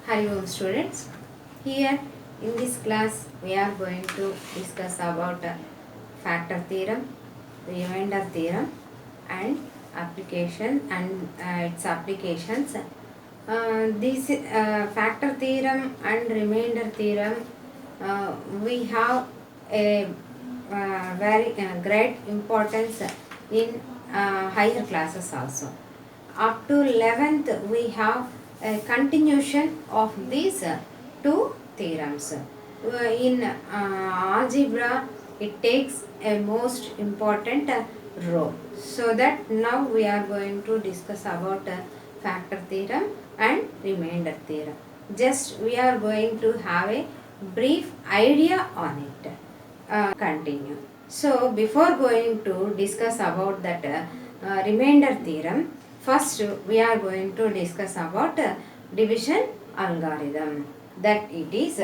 Hari Om students. Here in this class we are going to discuss about factor theorem, remainder theorem and application and its applications. This factor theorem and remainder theorem we have a very great importance in higher classes also. Up to 11th we have a continuation of these two theorems. In algebra it takes a most important role. So that now we are going to discuss about factor theorem and remainder theorem. Just we are going to have a brief idea on it. Continue. So before going to discuss about that remainder theorem, first we are going to discuss about division algorithm, that it is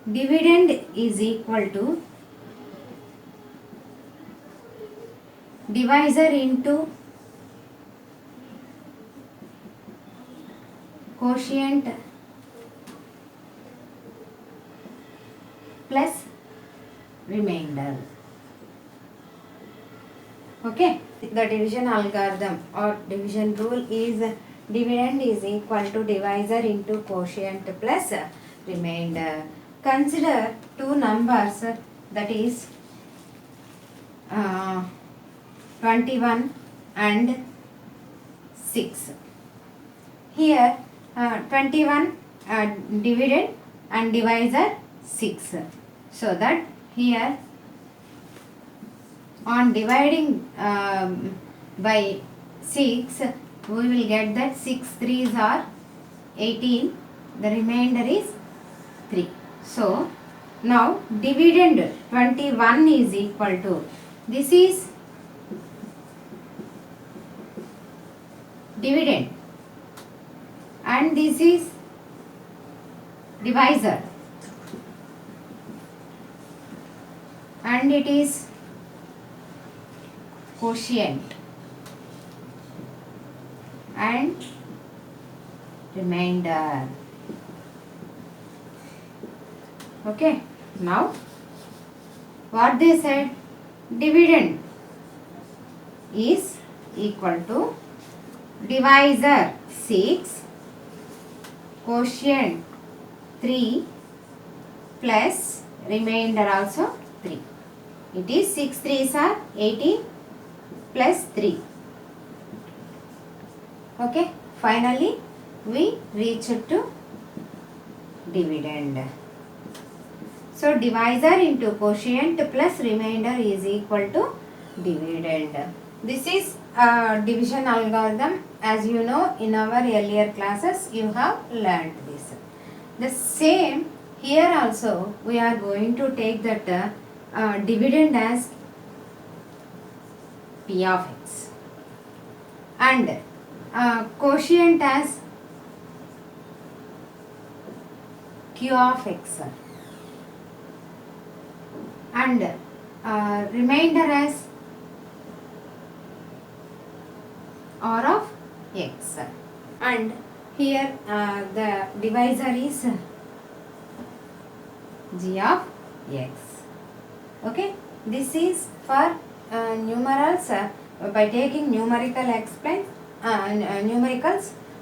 dividend is equal to divisor into quotient plus remainder. Okay, the division algorithm or division rule is dividend is equal to divisor into quotient plus remainder. Consider two numbers, that is 21 and 6. Here 21 dividend and divisor 6. So that here on dividing by 6 we will get that 6 3s are 18, the remainder is 3. So now dividend 21 is equal to, this is dividend and this is divisor and it is quotient and remainder. Okay, now what they said, dividend is equal to divisor 6 quotient 3 plus remainder also 3. It is 6 3s are 18 plus 3. Okay, finally we reach to dividend. So divisor into quotient plus remainder is equal to dividend. This is division algorithm. As you know, in our earlier classes you have learned this. The same here also we are going to take that dividend as P of x and quotient as Q of x and remainder as R of x, and here the divisor is G of x. Okay, this is for numerals. By taking numericals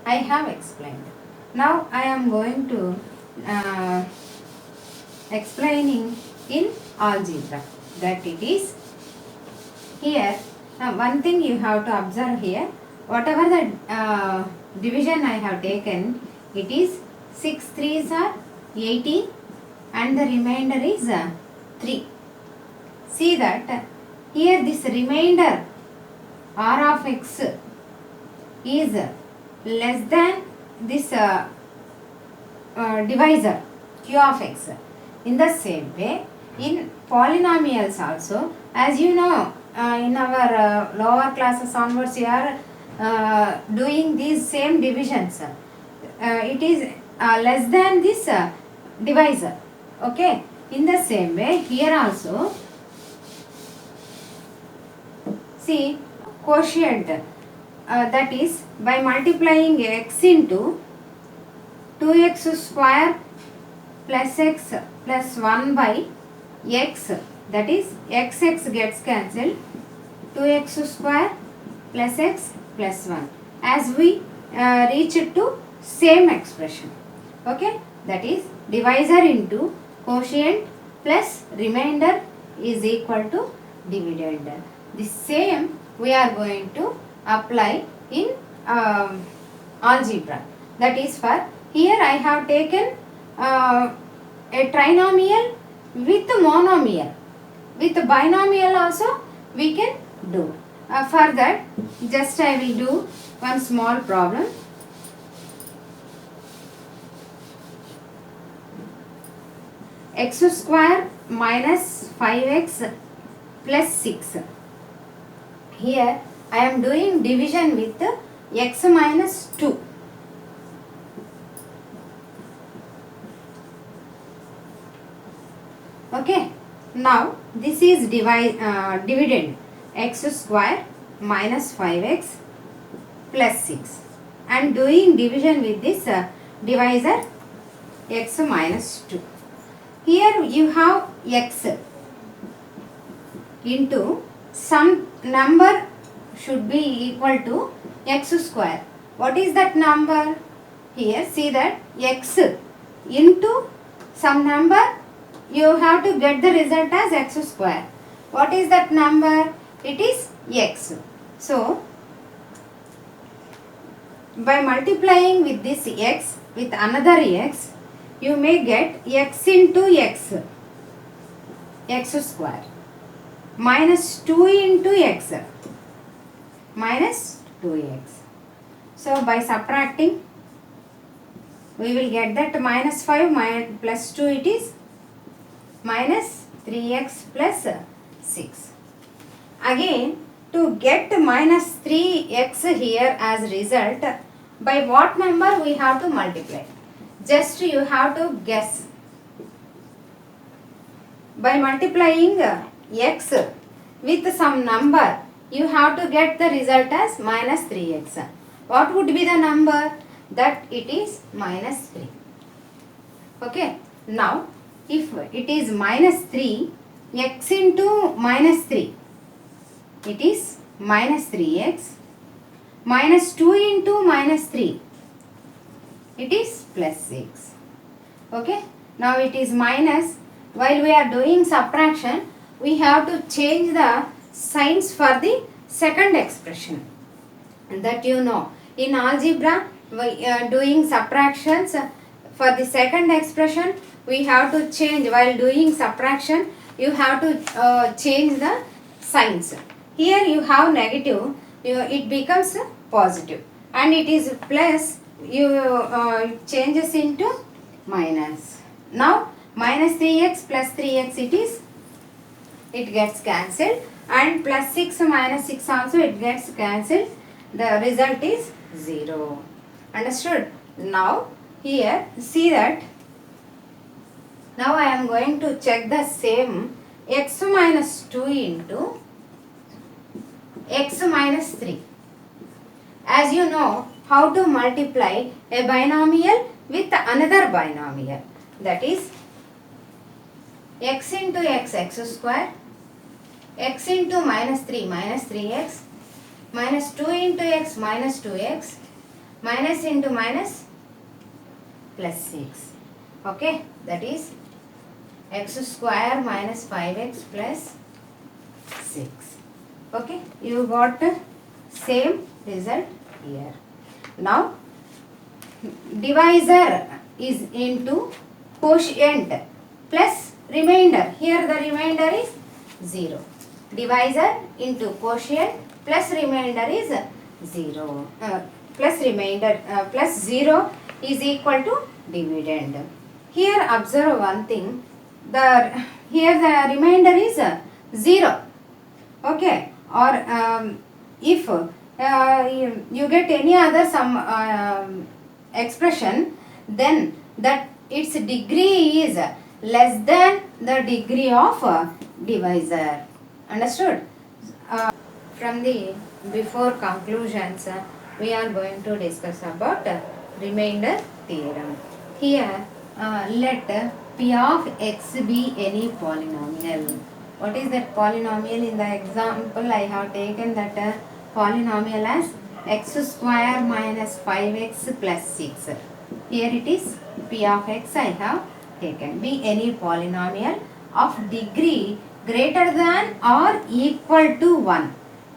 I have explained. Now I am going to explaining in algebra, that it is here. One thing you have to observe here, whatever the division I have taken, it is 6 3s are 18 and the remainder is 3. See that here this remainder R of x is less than this divisor Q of x. In the same way, in polynomials also, as you know, in our lower classes onwards you are doing these same divisions. It is less than this divisor. Okay, in the same way here also, see quotient, that is by multiplying x into 2x square plus x plus 1 by x, that is x gets cancelled, 2x square plus x plus 1, as we reach it to same expression. Okay, that is divisor into quotient plus remainder is equal to dividend. The same we are going to apply in algebra. That is, for here I have taken a trinomial with monomial. With binomial also we can do. For that, just I will do one small problem. X square minus 5x plus 6. Here I am doing division with x minus 2. Okay, now this is dividend, x square minus 5x plus 6, and doing division with this divisor x minus 2. Here you have x into some number should be equal to x square. What is that number? Here see that x into some number, you have to get the result as x square. What is that number? It is x. So, by multiplying with this x with another x, you may get x into x square, minus 2 into x, minus 2x. So, by subtracting, we will get that minus 5 plus 2, it is minus 3x plus 6. Again, to get minus 3x here as result, by what number we have to multiply? Just you have to guess. By multiplying x with some number, you have to get the result as minus 3x. What would be the number? That it is minus 3. Okay. Now, if it is minus 3, x into minus 3, it is minus 3x, minus 2 into minus 3, it is plus 6. Okay. Now it is minus. While we are doing subtraction, we have to change the signs for the second expression. That you know. In algebra, we are doing subtractions. For the second expression, we have to change. While doing subtraction, you have to change the signs. Here you have negative, it becomes positive, and it is plus, you changes into minus. Now minus 3x plus 3x it gets cancelled, and plus 6 minus 6 also it gets cancelled. The result is 0. Understood? Now here see that now I am going to check the same x minus 2 into x minus 3. As you know how to multiply a binomial with another binomial, that is x into x square, x into minus 3x, minus 2 into x minus 2x, minus into minus plus 6. Okay, that is x square minus 5x plus 6. Okay, you got the same result here. Now divisor is into quotient plus remainder. Here the remainder is 0. Divisor into quotient plus remainder is 0. Plus remainder plus 0 is equal to dividend. Here observe one thing. Here the remainder is 0. Okay. Or if you get any other some expression, then that its degree is less than the degree of divisor. Understood? from the before conclusions, we are going to discuss about remainder theorem. Here, let p of x be any polynomial. What is that polynomial? In the example, I have taken that polynomial as x square minus 5x plus 6. Here it is p of x I have taken. Be any polynomial of degree greater than or equal to 1.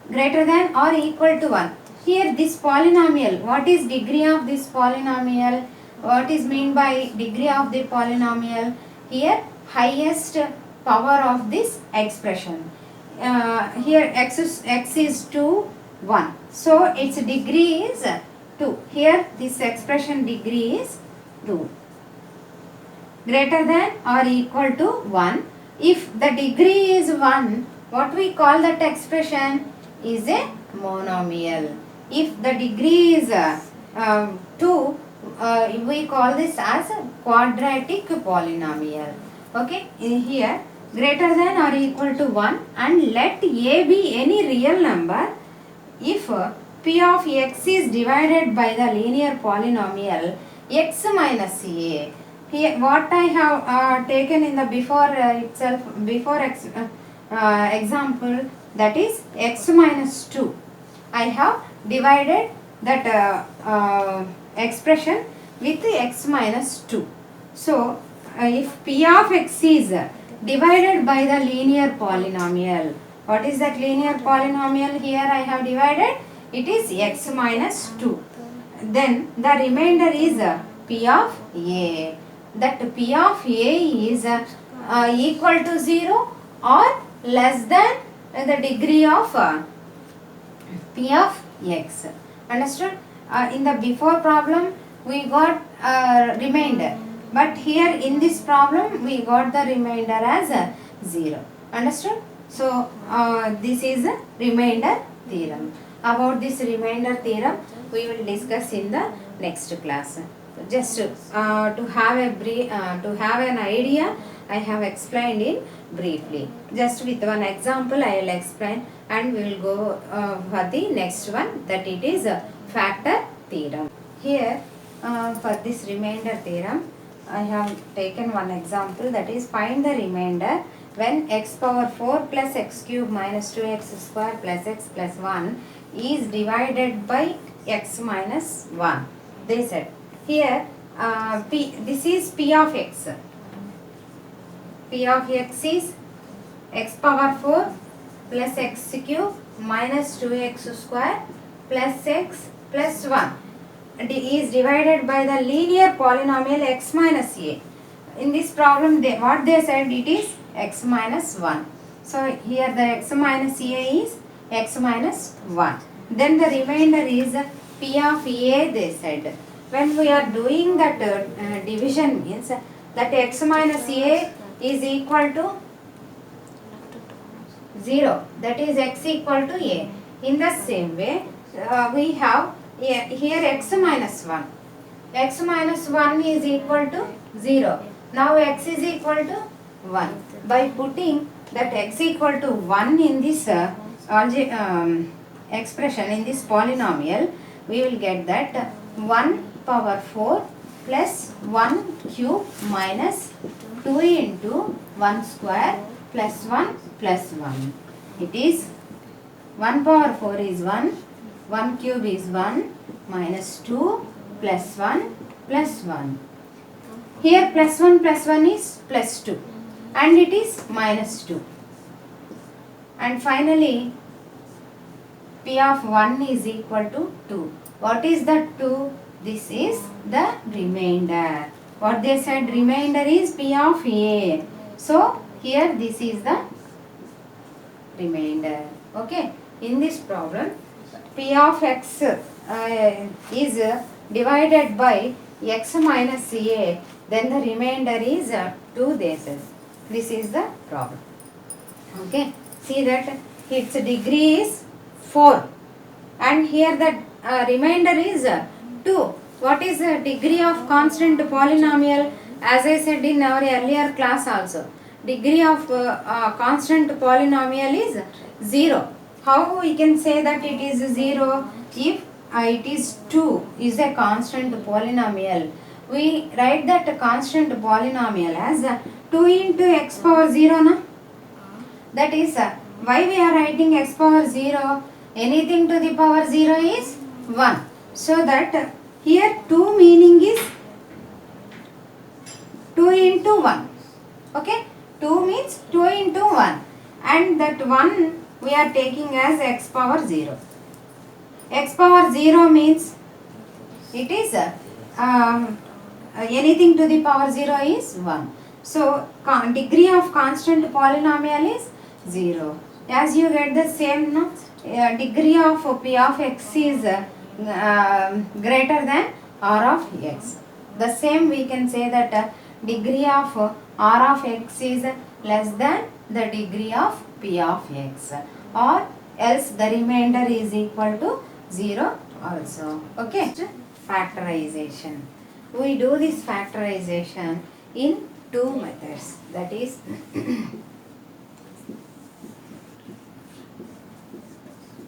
Greater than or equal to 1. Here this polynomial, what is degree of this polynomial? What is mean by degree of the polynomial? Here highest power of this expression. Here x is 2, 1. So its degree is 2. Here this expression degree is 2. Greater than or equal to 1. If the degree is 1, what we call that expression is a monomial. If the degree is 2, we call this as a quadratic polynomial. Okay, here greater than or equal to 1, and let a be any real number if p of x is divided by the linear polynomial x minus a. Here what I have taken in the before example, that is x minus 2. I have divided that expression with x minus 2. So if p of x is divided by the linear polynomial, what is that linear polynomial? Here I have divided, it is x minus 2. Then the remainder is p of a. That p of a is equal to 0 or less than the degree of p of x. Understood? In the before problem we got remainder, but here in this problem we got the remainder as 0. Understood? So this is a remainder theorem. About this remainder theorem we will discuss in the next class. Just to have a to have an idea, I have explained it briefly. Just with one example I will explain, and we will go for the next one, that it is a factor theorem. Here for this remainder theorem I have taken one example, that is find the remainder when x power 4 plus x cube minus 2x square plus x plus 1 is divided by x minus 1. They said here this is p of x. P of x is x power 4 plus x cube minus 2x square plus x plus 1 is divided by the linear polynomial x minus a. In this problem what they said, it is x minus 1. So here the x minus a is x minus 1. Then the remainder is p of a, they said. When we are doing that division, means that x minus a is equal to 0, that is x equal to a. In the same way we have here x minus 1. X minus 1 is equal to 0. Now x is equal to 1. By putting that x equal to 1 in this expression, in this polynomial, we will get that 1 power 4 plus 1 cube minus 2 into 1 square plus 1 plus 1. It is 1 power 4 is 1, 1 cube is 1, minus 2 plus 1 plus 1. Here plus 1 is plus 2, and it is minus 2. And finally p of 1 is equal to 2. What is that 2? This is the remainder. What they said, remainder is p of a. So here this is the remainder. Okay. In this problem, p of x is divided by x minus a. Then the remainder is 2. This is the problem. Okay. See that its degree is 4, and here the remainder is 2. What is the degree of constant polynomial? As I said in our earlier class also, degree of constant polynomial is 0. How we can say that it is 0? If it is 2 is a constant polynomial, we write that constant polynomial as 2 into x power 0 na? That is why we are writing x power 0, anything to the power 0 is 1. So that here 2 meaning is 2 into 1. Okay, 2 means 2 into 1, and that 1 we are taking as x power 0. X power 0 means it is anything to the power 0 is 1. So degree of constant polynomial is 0. As you get the same, no? Degree of p of x is greater than r of x. The same we can say that degree of r of x is less than the degree of p of x, or else the remainder is equal to 0 also. Okay, factorization. We do this factorization in two methods, that is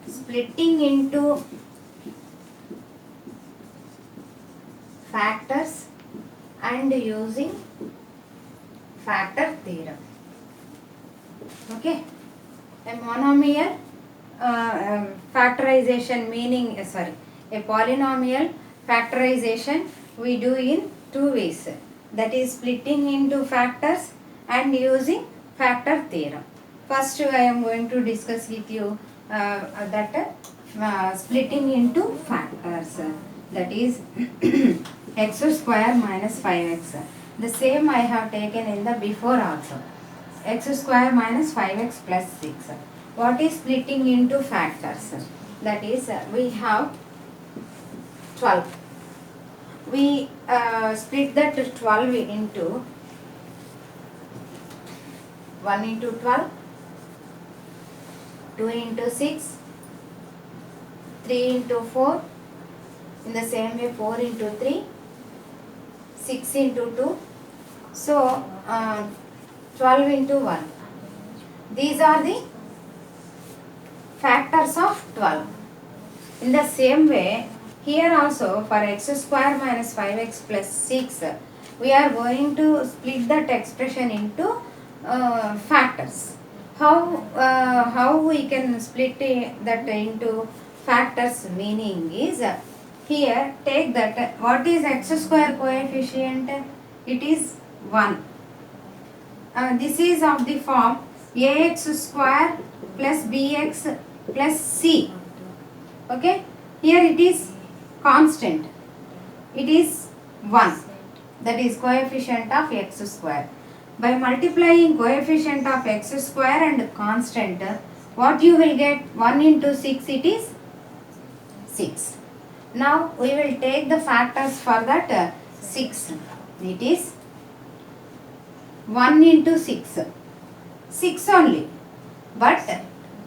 splitting into factors and using factor theorem. Okay, a monomial factorization meaning a polynomial factorization we do in two ways, that is splitting into factors and using factor theorem. First I am going to discuss with you that splitting into factors, that is x square minus 5x. The same I have taken in the before also, x square minus 5x plus 6. What is splitting into factors? That is we have 12. We split that 12 into 1 into 12, 2 into 6, 3 into 4, in the same way 4 into 3, 6 into 2, so 12 into 1. These are the factors of 12. In the same way, here also for x square minus 5x plus 6, we are going to split that expression into factors. How we can split that into factors meaning is, here take that what is x square coefficient? It is 1. This is of the form ax square plus bx plus c. Okay, here it is constant, it is 1, that is coefficient of x square. By multiplying coefficient of x square and constant, what you will get? 1 into 6, it is 6. Now we will take the factors for that 6. It is 1 into 6, 6 only. But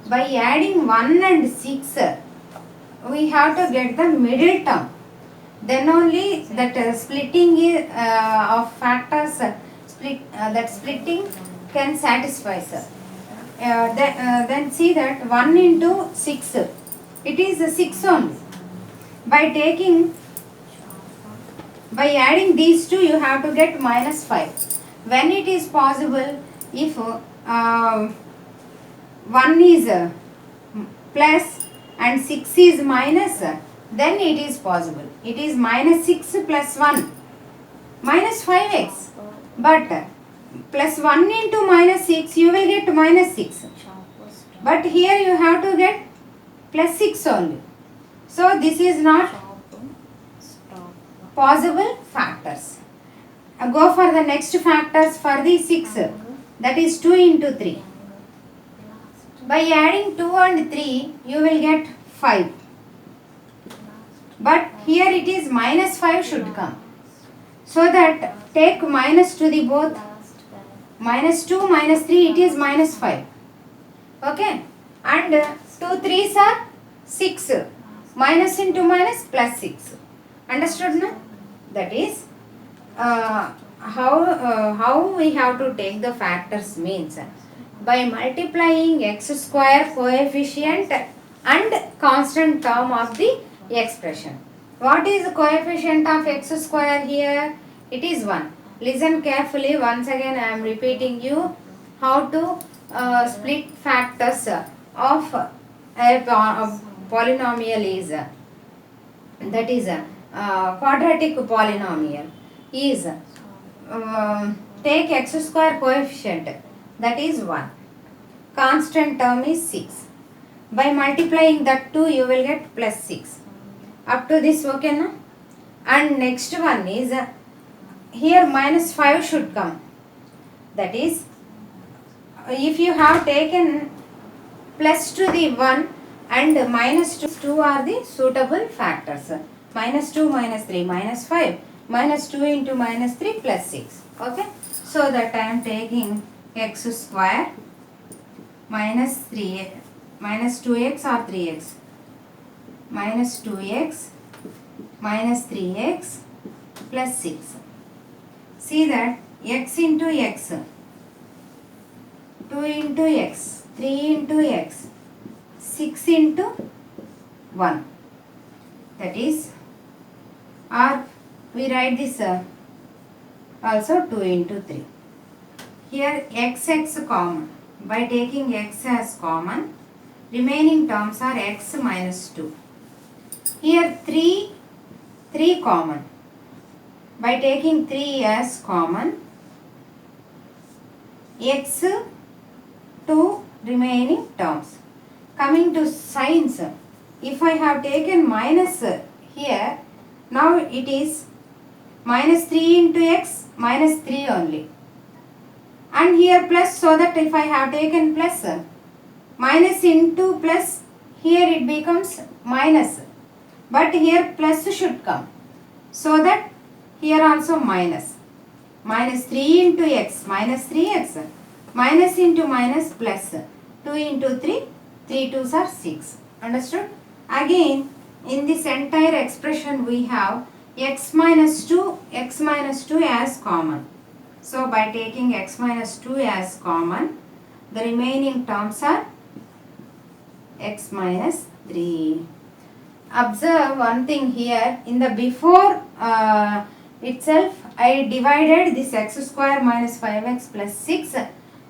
by adding 1 and 6, we have to get the middle term. Then only that splitting of factors, that splitting can satisfy, sir. Then see that 1 into 6, it is 6 only. By adding these two, you have to get minus 5. When it is possible, if 1 is plus and 6 is minus, then it is possible. It is minus 6 plus 1, minus 5x. But plus 1 into minus 6, you will get minus 6. But here you have to get plus 6 only. So this is not possible factors. Go for the next factors for the 6, that is 2 into 3. By adding 2 and 3, you will get 5. But here it is minus 5 should come. So that take minus to the both. Minus 2, minus 3, it is minus 5. Okay. And 2 3s are 6. Minus into minus plus 6. Understood, no? That is how we have to take the factors means. by multiplying x square coefficient and constant term of the expression. What is the coefficient of x square here? It is 1. Listen carefully. Once again I am repeating you how to split factors of a polynomial is that is a quadratic polynomial is take x square coefficient, that is 1. Constant term is 6. By multiplying that 2 you will get plus 6. Up to this, okay na? And next one is here minus 5 should come. That is, if you have taken plus to the 1 and minus 2 are the suitable factors. Minus 2, minus 3, minus 5. Minus 2 into minus 3 plus 6. Okay. So that I am taking x square minus 3 minus 2x or 3x. Minus 2x minus 3x plus 6. See that x into x, 2 into x, 3 into x, 6 into 1. That is, or we write this also 2 into 3. Here x common. By taking x as common, remaining terms are x minus 2. Here 3 common. By taking 3 as common, x 2 remaining terms. Coming to signs, if I have taken minus here, now it is minus 3 into x minus 3 only. And here plus, so that if I have taken plus, minus into plus, here it becomes minus. But here plus should come. So that here also minus. Minus 3 into x minus 3x. Minus into minus plus. 2 into 3. 3 2s are 6. Understood? Again, in this entire expression we have x minus 2 as common. So by taking x minus 2 as common, the remaining terms are x minus 3. Observe one thing here. In the before itself, I divided this x square minus 5x plus 6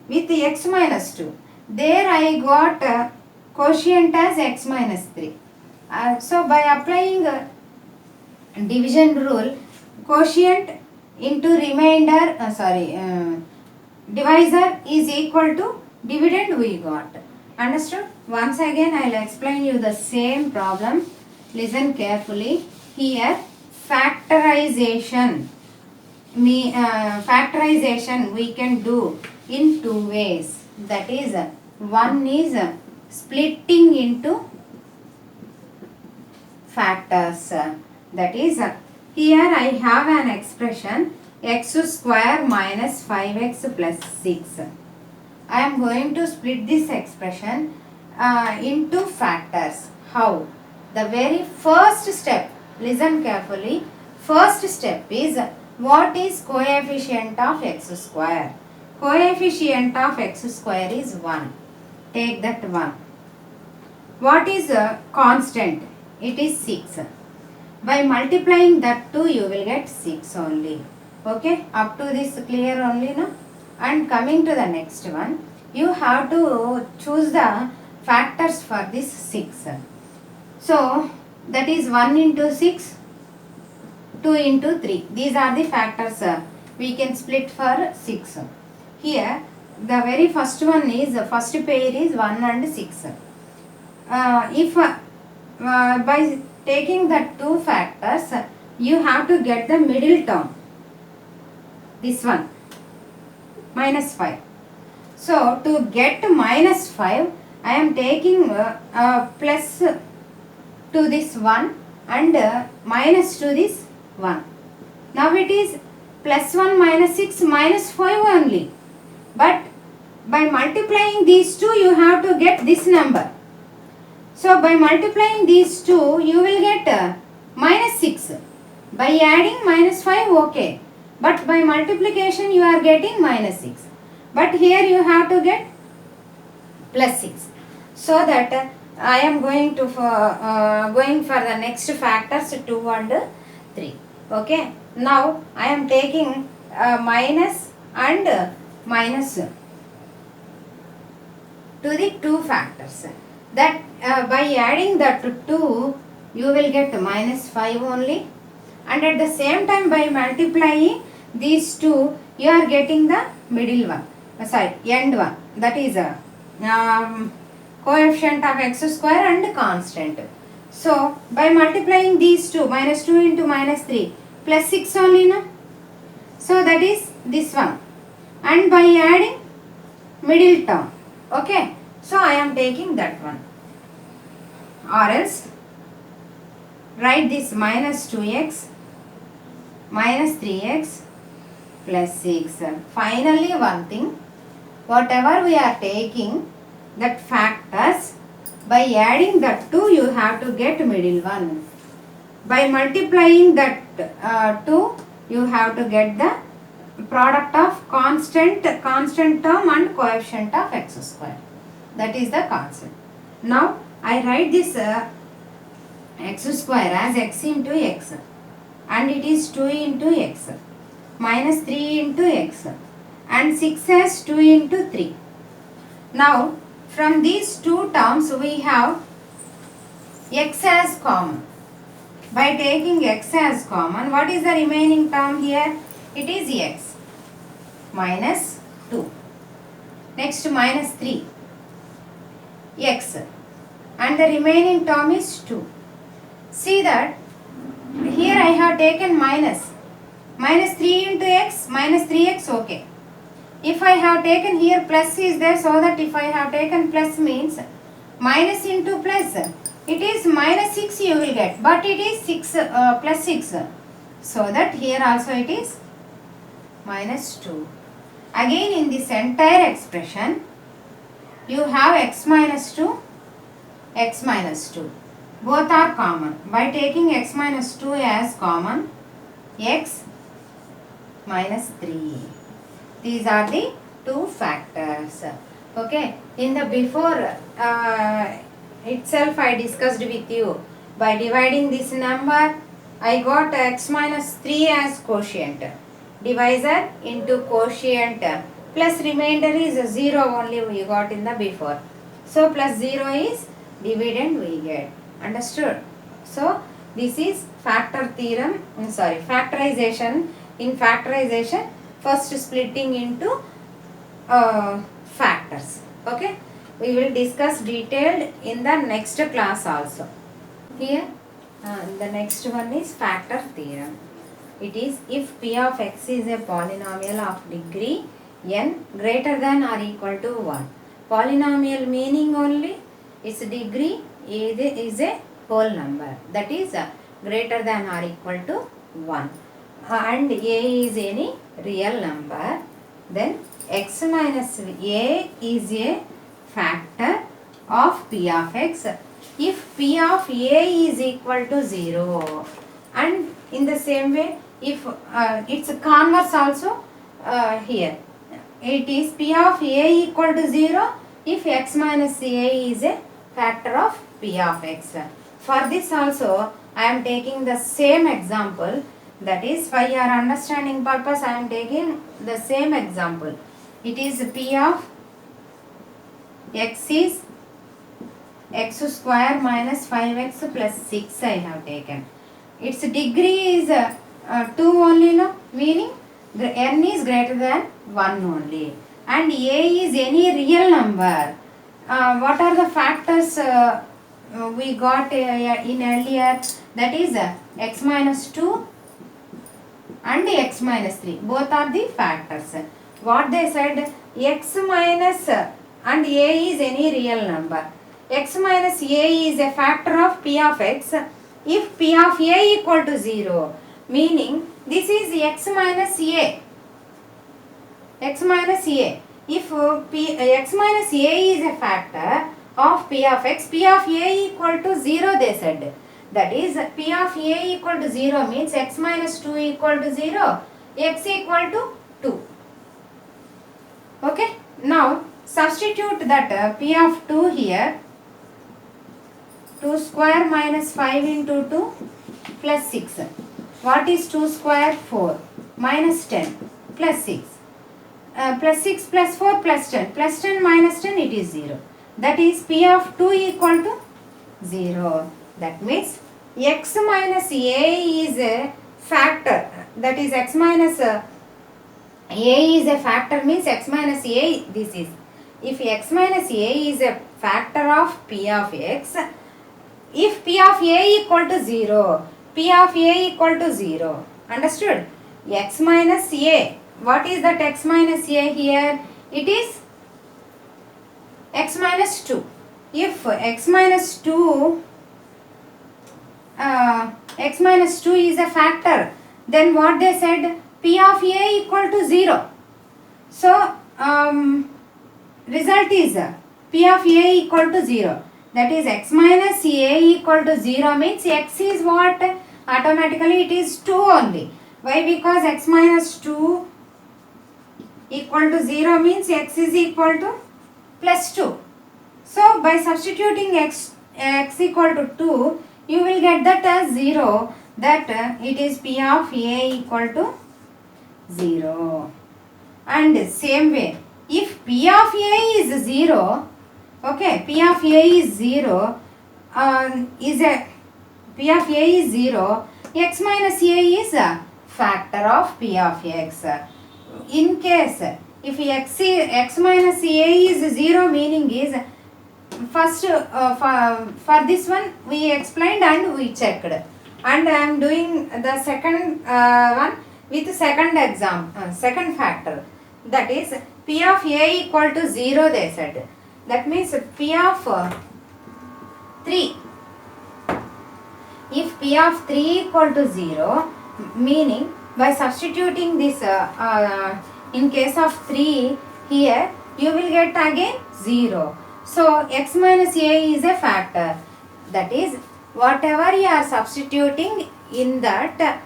with the x minus 2. There I got quotient as x minus 3. So by applying division rule, quotient into remainder, divisor is equal to dividend we got. Understood? Once again I will explain you the same problem. Listen carefully. Here factorization we can do in two ways. That is, one is splitting into factors. That is, here I have an expression x square minus 5x plus 6. I am going to split this expression into factors. How? The very first step, listen carefully, first step is what is coefficient of x square? Coefficient of x square is 1. Take that 1. What is a constant? It is 6. By multiplying that 2 you will get 6 only. Okay, up to this clear only now. And coming to the next one, you have to choose the factors for this 6. So that is 1 into 6, 2 into 3. These are the factors we can split for 6. Here the very first one is, first pair is 1 and 6. If by taking the two factors, you have to get the middle term. This one, minus 5. So to get minus 5, I am taking plus to this 1 and minus to this 1. Now it is plus 1 minus 6 minus 5 only. But by multiplying these two, you have to get this number. So by multiplying these two, you will get minus 6. By adding minus 5, okay. But by multiplication, you are getting minus 6. But here you have to get plus 6. So that I am going to going for the next factors 2 and 3. Okay. Now I am taking minus and minus to the two factors. That by adding that 2 you will get minus 5 only, and at the same time by multiplying these two you are getting the middle one, end one, that is coefficient of x square and constant. So by multiplying these two, minus 2 into minus 3 plus 6 only, no? So that is this one, and by adding middle term. Okay, so I am taking that one, or else write this minus 2x minus 3x plus 6. Finally one thing, whatever we are taking that factors, by adding that 2 you have to get middle one. By multiplying that 2 you have to get the product of constant term and coefficient of x square. That is the concept. Now I write this x square as x into x, and it is 2 into x, minus 3 into x, and 6 as 2 into 3. Now from these two terms we have x as common. By taking x as common, what is the remaining term here? It is x minus 2. Next minus 3 x, and the remaining term is 2. See that here I have taken minus 3 into x, minus 3x, okay. If I have taken here plus is there, so that if I have taken plus means minus into plus, it is minus 6 you will get, but it is 6 plus 6, so that here also it is minus 2. Again in this entire expression you have x minus 2, x minus 2, both are common. By taking x minus 2 as common, x minus 3. These are the two factors. Okay, in the before itself I discussed with you, by dividing this number I got x minus 3 as quotient, divisor into quotient, plus remainder is 0 only we got in the before. So plus 0 is dividend we get. Understood? So this is factor theorem, factorization. In factorization, first splitting into factors. Okay, we will discuss detailed in the next class also. Here the next one is factor theorem. It is if p of x is a polynomial of degree n greater than or equal to 1. Polynomial meaning only its degree is a whole number, that is greater than or equal to 1, and a is any real number, then x minus a is a factor of p of x if p of a is equal to 0, and in the same way if its converse also here, it is p of a equal to 0 if x minus a is a factor of p of x. For this also I am taking the same example, that is for your understanding purpose I am taking the same example. It is p of x is x square minus 5x plus 6 I have taken. Its degree is 2 only, no? Meaning n is greater than 1 only, and a is any real number. What are the factors we got in earlier? That is x minus 2 and x minus 3. Both are the factors. What they said, x minus and a is any real number. X minus a is a factor of p of x if p of a equal to 0. Meaning this is x minus a. X minus a. If x minus a is a factor of p of x, p of a equal to 0 they said. That is p of a equal to 0 means x minus 2 equal to 0, x equal to 2. Okay. Now substitute that p of 2 here. 2 square minus 5 into 2 plus 6. What is 2 square? 4 minus 10 plus 6. Plus 6 plus 4 plus 10. Plus 10 minus 10, it is 0. That is p of 2 equal to 0. That means x minus a is a factor. That is x minus a is a factor means x minus a this is. If x minus a is a factor of p of x, if p of a equal to 0, p of a equal to 0. Understood? X minus a. What is that x minus a here? It is x minus 2. If x minus 2 is a factor, then what they said? P of a equal to 0. So result is p of a equal to 0. That is x minus a equal to 0 means x is what? Automatically it is 2 only. Why? Because x minus 2 equal to 0 means x is equal to plus 2. So by substituting x equal to 2, you will get that as 0. That it is p of a equal to 0. And same way, if p of a is 0, okay, p of a is 0, p of a is 0, x minus a is a factor of p of x. In case if x minus a is 0, meaning is first for this one we explained and we checked, and I am doing the second one with second factor, that is p of a equal to 0 they said. That means p of 3. If p of 3 equal to 0, meaning by substituting this in case of 3 here, you will get again 0. So x minus a is a factor. That is, whatever you are substituting in that,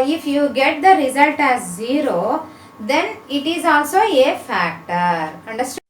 if you get the result as 0, then it is also a factor. Understood?